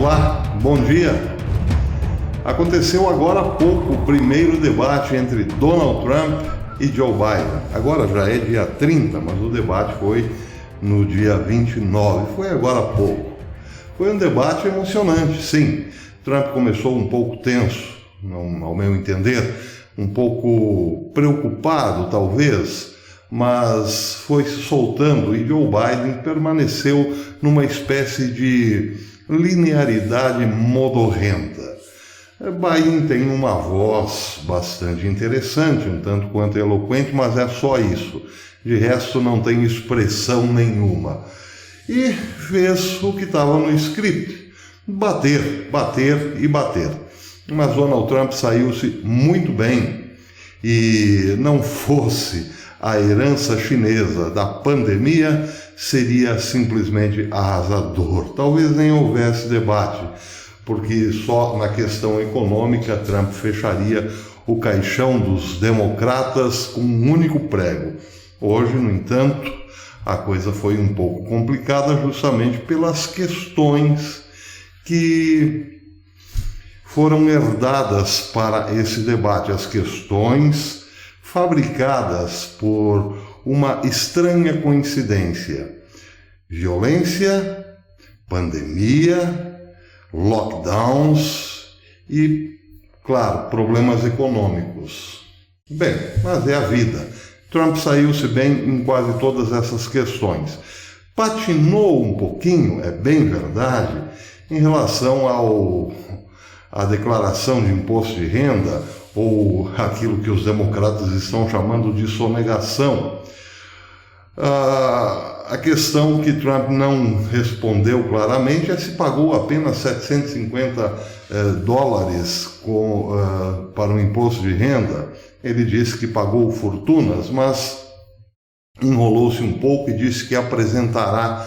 Olá, bom dia. Aconteceu agora há pouco o primeiro debate entre Donald Trump e Joe Biden. Agora já é dia 30, mas o debate foi no dia 29, foi agora há pouco. Foi um debate emocionante, sim. Trump começou um pouco tenso, ao meu entender, um pouco preocupado talvez, mas foi se soltando e Joe Biden permaneceu numa espécie de linearidade modorrenta. Biden tem uma voz bastante interessante, um tanto quanto eloquente, mas é só isso. De resto não tem expressão nenhuma. E fez o que estava no script: bater, bater e bater. Mas Donald Trump saiu-se muito bem, e não fosse a herança chinesa da pandemia, seria simplesmente arrasador. Talvez nem houvesse debate, porque só na questão econômica Trump fecharia o caixão dos democratas com um único prego. Hoje, no entanto, a coisa foi um pouco complicada justamente pelas questões que foram herdadas para esse debate, as questões fabricadas por uma estranha coincidência: violência, pandemia, lockdowns e, claro, problemas econômicos. Bem, mas é a vida. Trump saiu-se bem em quase todas essas questões. Patinou um pouquinho, é bem verdade, em relação à declaração de imposto de renda, ou aquilo que os democratas estão chamando de sonegação. A questão que Trump não respondeu claramente é se pagou apenas 750 dólares para o imposto de renda. Ele disse que pagou fortunas, mas enrolou-se um pouco e disse que apresentará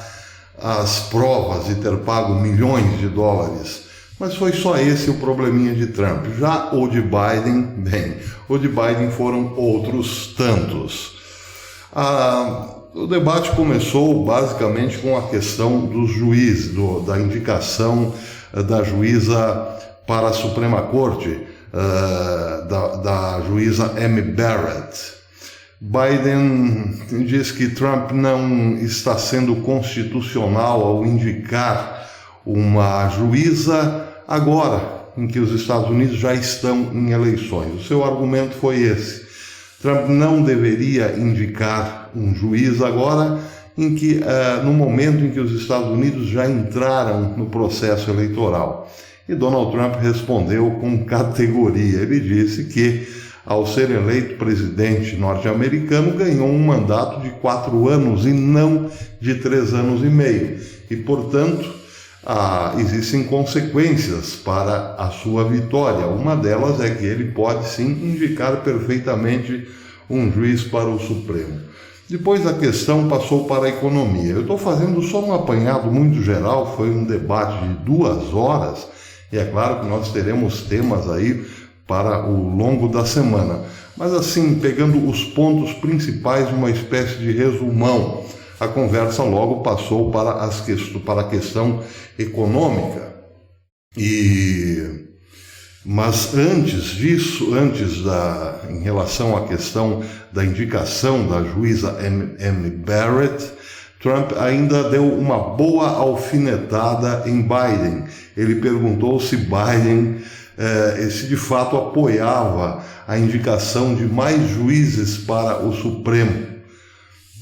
as provas de ter pago milhões de dólares. Mas foi só esse o probleminha de Trump. Já o de Biden, bem, o de Biden foram outros tantos. O debate começou basicamente com a questão dos juízes, da indicação da juíza para a Suprema Corte, da juíza Amy Barrett. Biden diz que Trump não está sendo constitucional ao indicar uma juíza agora em que os Estados Unidos já estão em eleições. O seu argumento foi esse: Trump não deveria indicar um juiz agora, no momento em que os Estados Unidos já entraram no processo eleitoral. E Donald Trump respondeu com categoria. Ele disse que, ao ser eleito presidente norte-americano, ganhou um mandato de 4 anos e não de 3 anos e meio. E, portanto, existem consequências para a sua vitória. Uma delas é que ele pode sim indicar perfeitamente um juiz para o Supremo. Depois a questão passou para a economia. Eu estou fazendo só um apanhado muito geral, foi um debate de 2 horas, e é claro que nós teremos temas aí para o longo da semana. Mas assim, pegando os pontos principais, uma espécie de resumão, a conversa logo passou para a questão econômica. Mas antes disso, em relação à questão da indicação da juíza Amy Barrett, Trump ainda deu uma boa alfinetada em Biden. Ele perguntou se Biden se de fato apoiava a indicação de mais juízes para o Supremo,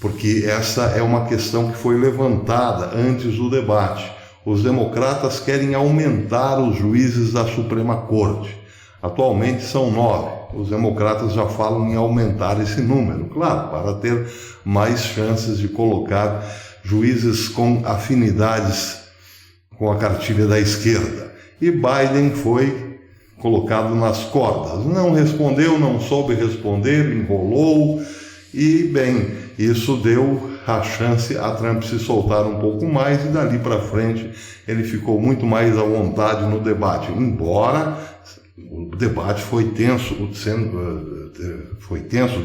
porque essa é uma questão que foi levantada antes do debate. Os democratas querem aumentar os juízes da Suprema Corte. Atualmente são 9. Os democratas já falam em aumentar esse número, claro, para ter mais chances de colocar juízes com afinidades com a cartilha da esquerda. E Biden foi colocado nas cordas. Não respondeu, não soube responder, enrolou e, bem, isso deu a chance a Trump se soltar um pouco mais, e dali para frente ele ficou muito mais à vontade no debate, embora o debate foi tenso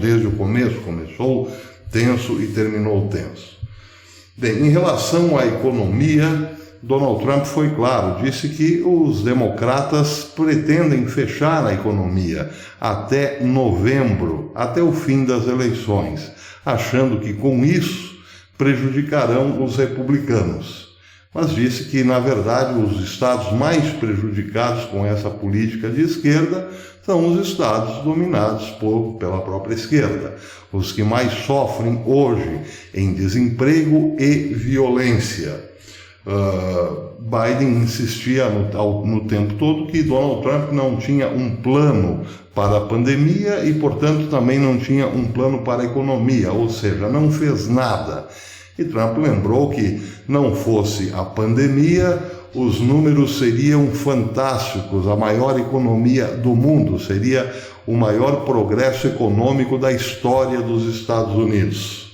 desde o começo, começou tenso e terminou tenso. Bem, em relação à economia, Donald Trump foi claro, disse que os democratas pretendem fechar a economia até novembro, até o fim das eleições, achando que com isso prejudicarão os republicanos. Mas disse que, na verdade, os estados mais prejudicados com essa política de esquerda são os estados dominados pela própria esquerda, os que mais sofrem hoje em desemprego e violência. Biden insistia no tempo todo que Donald Trump não tinha um plano para a pandemia e, portanto, também não tinha um plano para a economia, ou seja, não fez nada. E Trump lembrou que, não fosse a pandemia, os números seriam fantásticos, a maior economia do mundo, seria o maior progresso econômico da história dos Estados Unidos.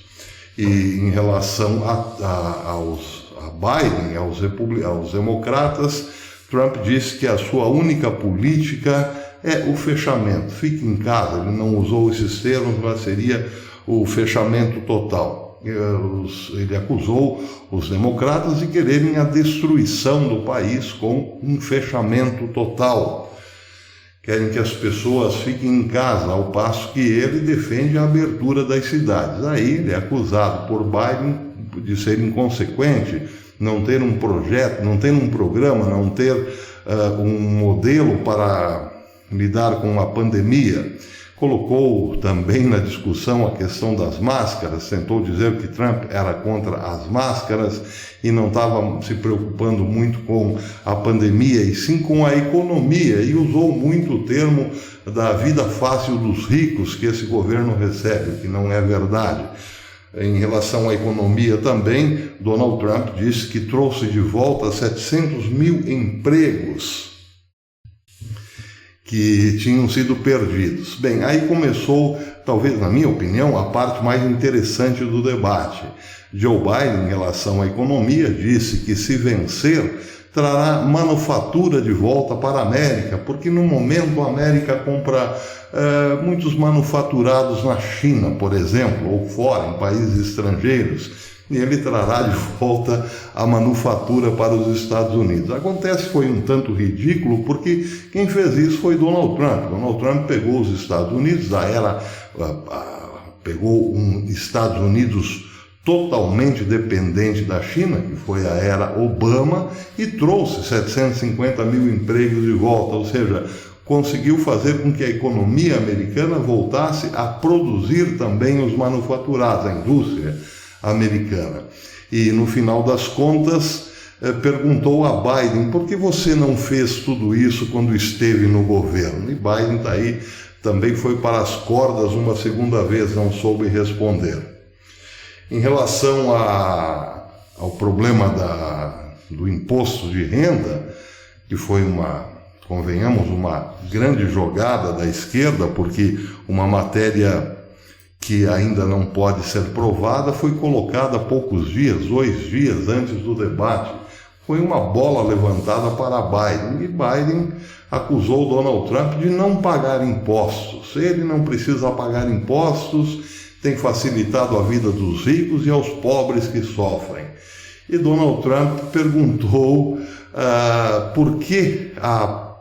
E em relação a Biden, aos democratas, Trump disse que a sua única política é o fechamento. Fique em casa, ele não usou esses termos, mas seria o fechamento total. Ele acusou os democratas de quererem a destruição do país com um fechamento total. Querem que as pessoas fiquem em casa, ao passo que ele defende a abertura das cidades. Aí ele é acusado por Biden de ser inconsequente, não ter um projeto, não ter um programa, não ter um modelo para lidar com a pandemia. Colocou também na discussão a questão das máscaras, tentou dizer que Trump era contra as máscaras e não estava se preocupando muito com a pandemia, e sim com a economia, e usou muito o termo da vida fácil dos ricos que esse governo recebe, o que não é verdade. Em relação à economia também, Donald Trump disse que trouxe de volta 700 mil empregos que tinham sido perdidos. Bem, aí começou, talvez na minha opinião, a parte mais interessante do debate. Joe Biden, em relação à economia, disse que se vencer, trará manufatura de volta para a América, porque no momento a América compra muitos manufaturados na China, por exemplo, ou fora, em países estrangeiros, e ele trará de volta a manufatura para os Estados Unidos. Acontece que foi um tanto ridículo, porque quem fez isso foi Donald Trump. Donald Trump pegou os Estados Unidos, pegou Estados Unidos totalmente dependente da China, que foi a era Obama, e trouxe 750 mil empregos de volta, ou seja, conseguiu fazer com que a economia americana voltasse a produzir também os manufaturados, a indústria americana. E no final das contas perguntou a Biden: por que você não fez tudo isso quando esteve no governo? E Biden está aí, também foi para as cordas uma segunda vez, não soube responder. Em relação ao problema do imposto de renda, que foi convenhamos, uma grande jogada da esquerda, porque uma matéria que ainda não pode ser provada foi colocada poucos dias, 2 dias antes do debate. Foi uma bola levantada para Biden, e Biden acusou Donald Trump de não pagar impostos. Ele não precisa pagar impostos, tem facilitado a vida dos ricos e aos pobres que sofrem. E Donald Trump perguntou por que a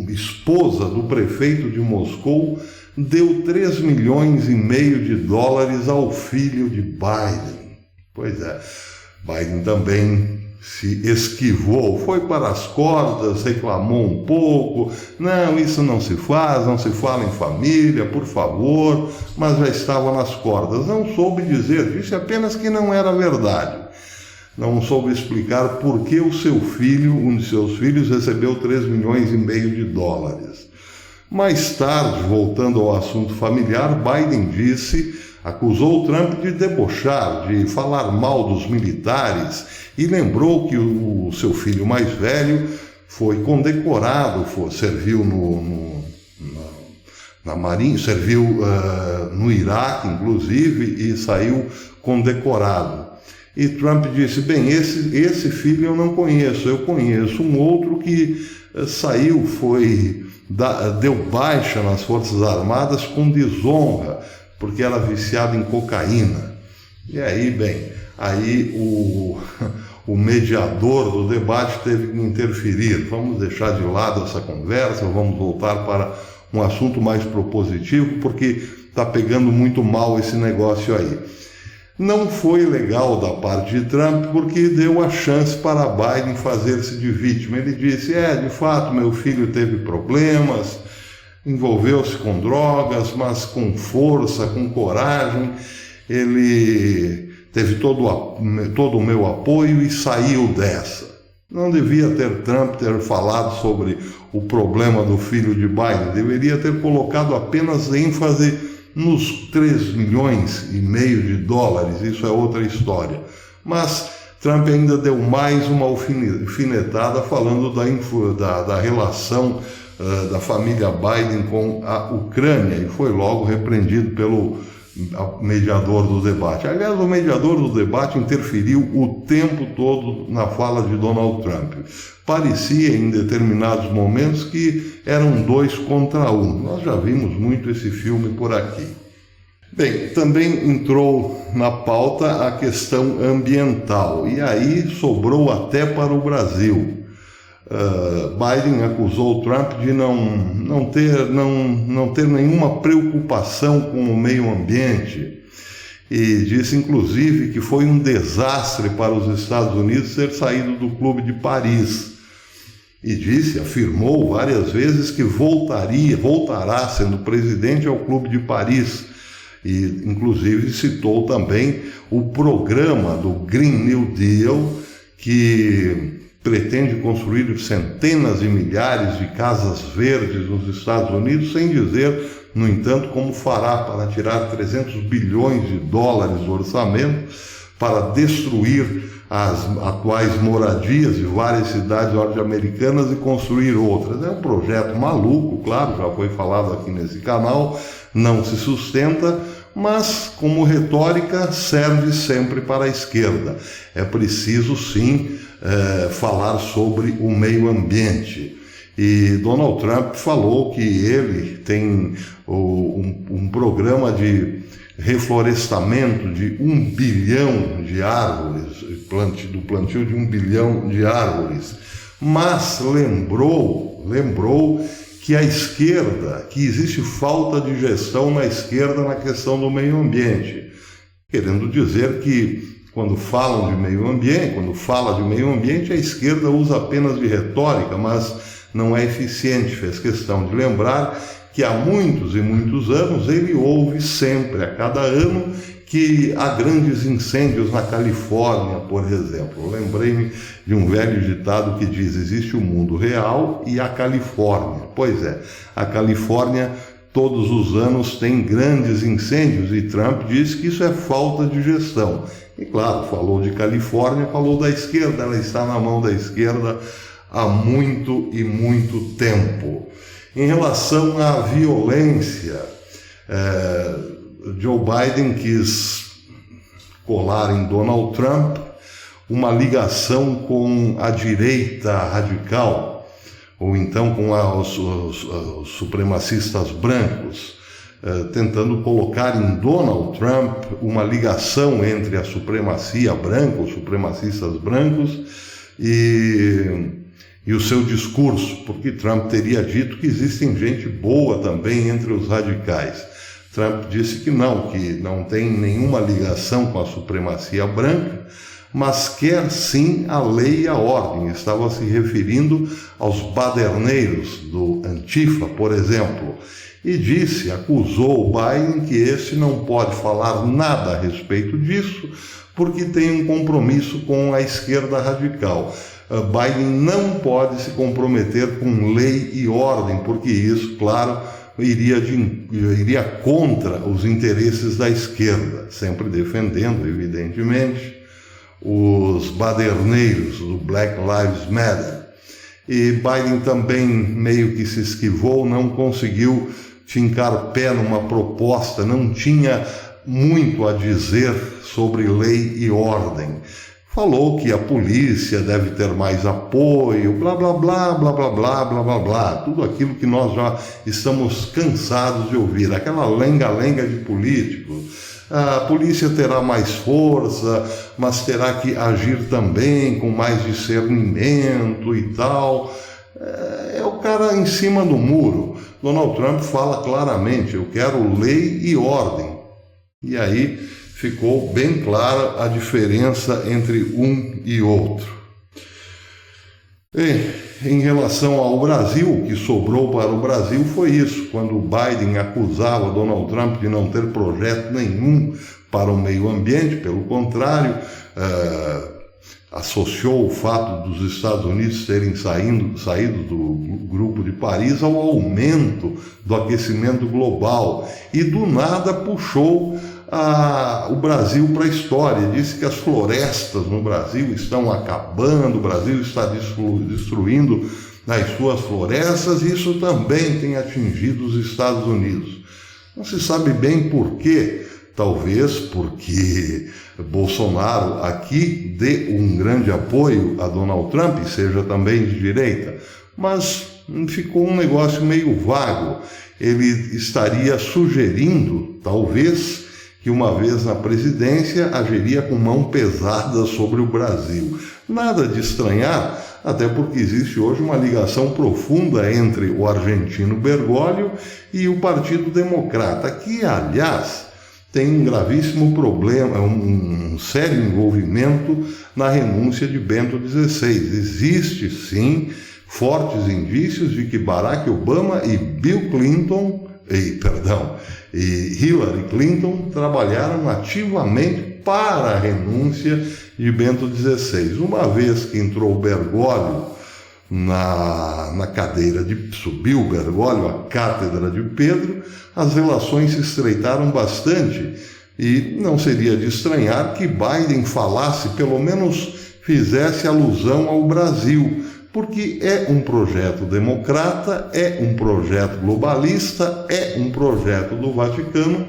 esposa do prefeito de Moscou deu 3,5 milhões de dólares ao filho de Biden. Pois é, Biden também se esquivou, foi para as cordas, reclamou um pouco: não, isso não se faz, não se fala em família, por favor, mas já estava nas cordas. Não soube dizer, disse apenas que não era verdade. Não soube explicar por que o seu filho, um de seus filhos, recebeu 3,5 milhões de dólares. Mais tarde, voltando ao assunto familiar, Biden acusou Trump de debochar, de falar mal dos militares, e lembrou que o seu filho mais velho foi condecorado, serviu na Marinha, serviu no Iraque, inclusive, e saiu condecorado. E Trump disse: bem, esse filho eu não conheço, eu conheço um outro que saiu, deu baixa nas Forças Armadas com desonra, porque era viciado em cocaína. E aí, bem, o o mediador do debate teve que interferir. Vamos deixar de lado essa conversa, vamos voltar para um assunto mais propositivo, porque está pegando muito mal esse negócio aí. Não foi legal da parte de Trump, porque deu a chance para Biden fazer-se de vítima. Ele disse, de fato, meu filho teve problemas, envolveu-se com drogas, mas com força, com coragem, ele teve todo o meu apoio e saiu dessa. Não devia Trump ter falado sobre o problema do filho de Biden, deveria ter colocado apenas ênfase nos 3,5 milhões de dólares, isso é outra história. Mas Trump ainda deu mais uma alfinetada falando da relação da família Biden com a Ucrânia, e foi logo repreendido pelo mediador do debate. Aliás, o mediador do debate interferiu o tempo todo na fala de Donald Trump. Parecia, em determinados momentos, que eram 2 contra 1. Nós já vimos muito esse filme por aqui. Bem, também entrou na pauta a questão ambiental, e aí sobrou até para o Brasil. Biden acusou Trump de não ter nenhuma preocupação com o meio ambiente e disse inclusive que foi um desastre para os Estados Unidos ter saído do Clube de Paris, e afirmou várias vezes que voltará sendo presidente ao Clube de Paris, e inclusive citou também o programa do Green New Deal, que pretende construir centenas de milhares de casas verdes nos Estados Unidos, sem dizer, no entanto, como fará para tirar 300 bilhões de dólares do orçamento para destruir as atuais moradias de várias cidades norte-americanas e construir outras. É um projeto maluco, claro, já foi falado aqui nesse canal, não se sustenta, mas como retórica serve sempre para a esquerda. É preciso sim falar sobre o meio ambiente. E Donald Trump falou que ele tem um programa de reflorestamento de 1 bilhão de árvores, do plantio de 1 bilhão de árvores, mas lembrou que a esquerda, que existe falta de gestão na esquerda na questão do meio ambiente, querendo dizer que quando fala de meio ambiente, a esquerda usa apenas de retórica, mas não é eficiente. Fez questão de lembrar que há muitos e muitos anos ele ouve sempre, a cada ano, que há grandes incêndios na Califórnia, por exemplo. Lembrei-me de um velho ditado que diz: existe o mundo real e a Califórnia. Pois é, a Califórnia todos os anos tem grandes incêndios, e Trump diz que isso é falta de gestão. E claro, falou de Califórnia, falou da esquerda, ela está na mão da esquerda há muito e muito tempo. Em relação à violência, Joe Biden quis colar em Donald Trump uma ligação com a direita radical, ou então com os supremacistas brancos, tentando colocar em Donald Trump uma ligação entre a supremacia branca, os supremacistas brancos, e o seu discurso, porque Trump teria dito que existem gente boa também entre os radicais. Trump disse que não tem nenhuma ligação com a supremacia branca, mas quer sim a lei e a ordem. Estava se referindo aos baderneiros do Antifa, por exemplo, e acusou o Biden que esse não pode falar nada a respeito disso, porque tem um compromisso com a esquerda radical. Biden não pode se comprometer com lei e ordem, porque isso, claro, iria contra os interesses da esquerda, sempre defendendo, evidentemente, os baderneiros do Black Lives Matter. E Biden também meio que se esquivou, não conseguiu fincar pé numa proposta, não tinha muito a dizer sobre lei e ordem. Falou que a polícia deve ter mais apoio, blá, blá, blá, blá, blá, blá, blá, blá, blá, tudo aquilo que nós já estamos cansados de ouvir, aquela lenga-lenga de políticos. a polícia terá mais força, mas terá que agir também com mais discernimento e tal. É o cara em cima do muro. Donald Trump fala claramente: eu quero lei e ordem. E aí ficou bem clara a diferença entre um e outro. Em relação ao Brasil, o que sobrou para o Brasil foi isso. Quando o Biden acusava Donald Trump de não ter projeto nenhum para o meio ambiente, pelo contrário, associou o fato dos Estados Unidos terem saído do Grupo de Paris ao aumento do aquecimento global e do nada puxou o Brasil para a história. Disse que as florestas no Brasil estão acabando, o Brasil está destruindo as suas florestas, e isso também tem atingido os Estados Unidos. Não se sabe bem por quê. Talvez porque Bolsonaro aqui dê um grande apoio a Donald Trump, seja também de direita, mas ficou um negócio meio vago. Ele estaria sugerindo, talvez, que uma vez na presidência agiria com mão pesada sobre o Brasil. Nada de estranhar, até porque existe hoje uma ligação profunda entre o argentino Bergoglio e o Partido Democrata, que, aliás, tem um gravíssimo problema, um sério envolvimento na renúncia de Bento XVI. Existe, sim, fortes indícios de que Barack Obama e Hillary Clinton trabalharam ativamente para a renúncia de Bento XVI. Uma vez que entrou Bergoglio na cadeira subiu Bergoglio à cátedra de Pedro, as relações se estreitaram bastante, e não seria de estranhar que Biden falasse, pelo menos fizesse alusão ao Brasil, porque é um projeto democrata, é um projeto globalista, é um projeto do Vaticano,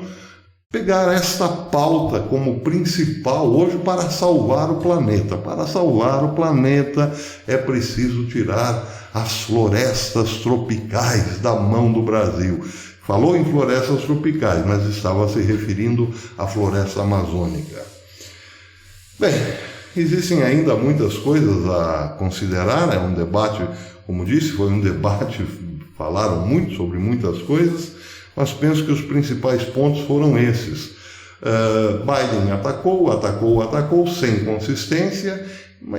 pegar esta pauta como principal hoje para salvar o planeta. Para salvar o planeta é preciso tirar as florestas tropicais da mão do Brasil. Falou em florestas tropicais, mas estava se referindo à floresta amazônica. Bem, existem ainda muitas coisas a considerar. É um debate, como disse, foi um debate, falaram muito sobre muitas coisas, mas penso que os principais pontos foram esses. Biden atacou, sem consistência,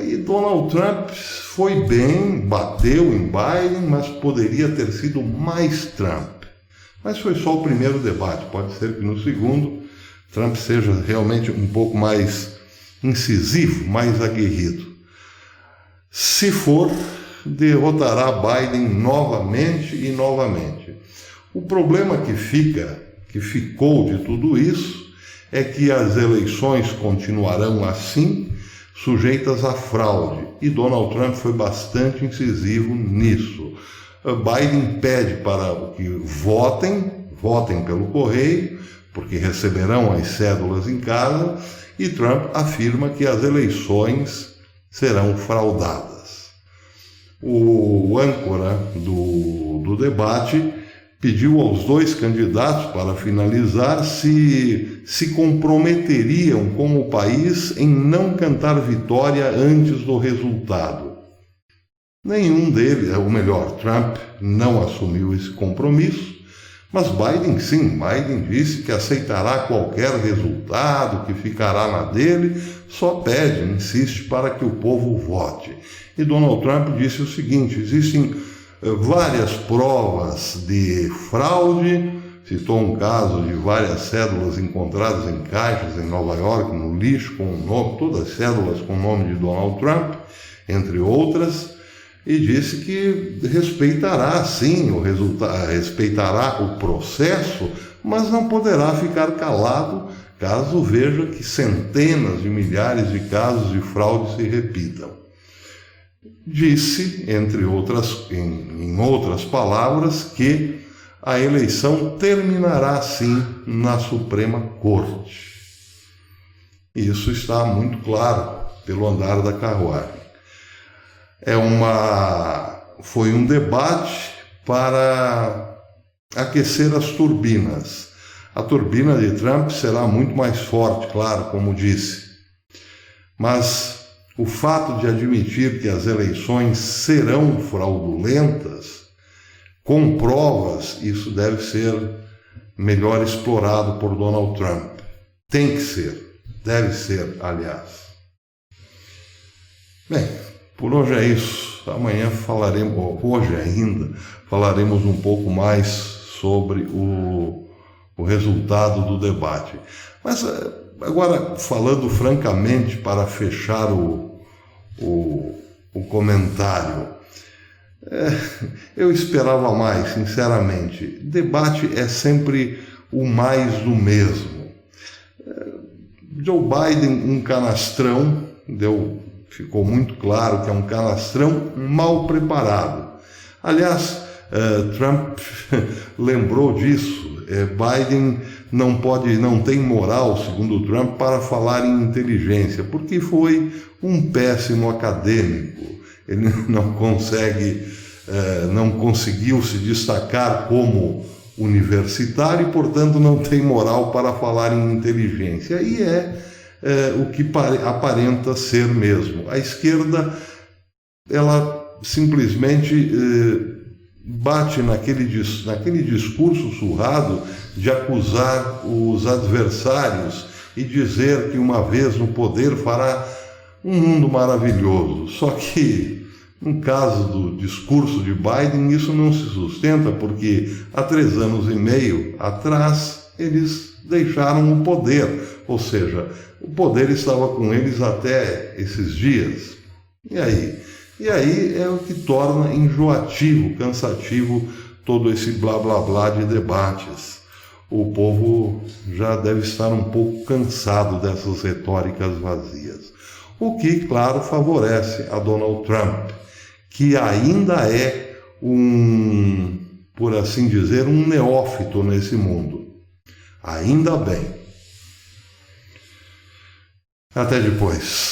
e Donald Trump foi bem, bateu em Biden, mas poderia ter sido mais Trump. Mas foi só o primeiro debate, pode ser que no segundo Trump seja realmente um pouco mais incisivo, mais aguerrido. Se for, derrotará Biden novamente e novamente. O problema que ficou de tudo isso é que as eleições continuarão assim, sujeitas a fraude, e Donald Trump foi bastante incisivo nisso. Biden pede para que votem pelo correio, porque receberão as cédulas em casa, e Trump afirma que as eleições serão fraudadas. O âncora do debate pediu aos dois candidatos, para finalizar, se comprometeriam com o país em não cantar vitória antes do resultado. Nenhum deles, ou melhor, Trump não assumiu esse compromisso, mas Biden sim. Biden disse que aceitará qualquer resultado, que ficará na dele, só pede, insiste para que o povo vote. E Donald Trump disse o seguinte: existem várias provas de fraude, citou um caso de várias cédulas encontradas em caixas em Nova York, no lixo, com o nome, todas as cédulas com o nome de Donald Trump, entre outras, e disse que respeitará sim o resultado, respeitará o processo, mas não poderá ficar calado caso veja que centenas de milhares de casos de fraude se repitam. Disse, entre outras, em outras palavras, que a eleição terminará sim na Suprema Corte. Isso está muito claro pelo andar da carruagem. Foi um debate para aquecer as turbinas. A turbina de Trump será muito mais forte, claro, como disse. Mas o fato de admitir que as eleições serão fraudulentas, com provas, isso deve ser melhor explorado por Donald Trump. Tem que ser, deve ser, aliás. Bem, por hoje é isso. Amanhã hoje ainda, falaremos um pouco mais sobre o resultado do debate. Mas agora, falando francamente, para fechar o comentário, eu esperava mais, sinceramente. Debate é sempre o mais do mesmo. Joe Biden, um canastrão, ficou muito claro que é um canastrão mal preparado. Aliás, Trump lembrou disso. Biden não tem moral, segundo Trump, para falar em inteligência, porque foi um péssimo acadêmico. Ele não conseguiu se destacar como universitário e, portanto, não tem moral para falar em inteligência. E o que aparenta ser mesmo. A esquerda, ela simplesmente bate naquele discurso surrado de acusar os adversários e dizer que uma vez no poder fará um mundo maravilhoso. Só que, no caso do discurso de Biden, isso não se sustenta, porque há 3 anos e meio atrás eles deixaram o poder, ou seja, o poder estava com eles até esses dias. E aí é o que torna enjoativo, cansativo todo esse blá blá blá de debates. O povo já deve estar um pouco cansado dessas retóricas vazias. O que, claro, favorece a Donald Trump, que ainda é por assim dizer, um neófito nesse mundo. Ainda bem. Até depois.